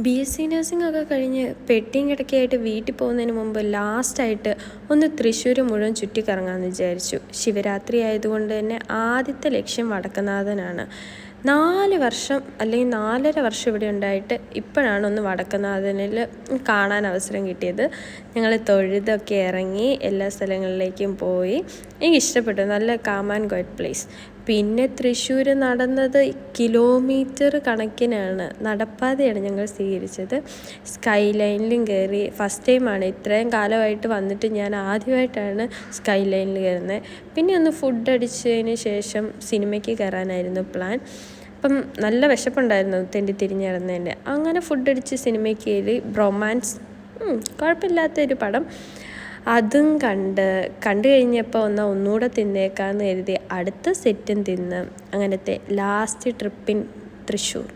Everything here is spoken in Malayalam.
BSc നഴ്സിംഗ് ഒക്കെ കഴിഞ്ഞ് പെട്ടിയും കിടക്കയായിട്ട് വീട്ടിൽ പോകുന്നതിന് മുമ്പ് ലാസ്റ്റായിട്ട് ഒന്ന് തൃശ്ശൂർ മുഴുവൻ ചുറ്റിക്കറങ്ങാമെന്ന് വിചാരിച്ചു. ശിവരാത്രി ആയതുകൊണ്ട് തന്നെ ആദ്യത്തെ ലക്ഷ്യം വടക്കുംനാഥനാണ്. 4 വർഷം അല്ലെങ്കിൽ 4.5 വർഷം ഇവിടെ ഉണ്ടായിട്ട് ഇപ്പോഴാണ് ഒന്ന് വടക്കുംനാഥനിൽ കാണാൻ അവസരം കിട്ടിയത്. ഞങ്ങൾ തൊഴുതൊക്കെ ഇറങ്ങി എല്ലാ സ്ഥലങ്ങളിലേക്കും പോയി. എനിക്കിഷ്ടപ്പെട്ടു, നല്ല കാം ആൻഡ് ക്വയറ്റ് പ്ലേസ്. പിന്നെ തൃശ്ശൂർ നടന്നത് കിലോമീറ്റർ കണക്കിനാണ്, നടപ്പാതയാണ് ഞങ്ങൾ സ്വീകരിച്ചത്. സ്കൈ ലൈനിലും കയറി. ഫസ്റ്റ് ടൈമാണ്, ഇത്രയും കാലമായിട്ട് വന്നിട്ട് ഞാൻ ആദ്യമായിട്ടാണ് സ്കൈ ലൈനിൽ കയറുന്നത്. പിന്നെ ഒന്ന് ഫുഡ് അടിച്ചതിന് ശേഷം സിനിമയ്ക്ക് കയറാനായിരുന്നു പ്ലാൻ. അപ്പം നല്ല വിശപ്പുണ്ടായിരുന്നു തെണ്ടി തിരിഞ്ഞ് കിടന്നതിൻ്റെ. അങ്ങനെ ഫുഡ് അടിച്ച് സിനിമയ്ക്ക് കയറി. ബ്രൊമാൻസ് കുഴപ്പമില്ലാത്തൊരു പടം. അതും കണ്ടു കഴിഞ്ഞപ്പോൾ ഒന്നുകൂടെ തിന്നേക്കാമെന്ന് കരുതി അടുത്ത സെറ്റും തിന്ന് അങ്ങനത്തെ ലാസ്റ്റ് ട്രിപ്പിൻ തൃശ്ശൂർ.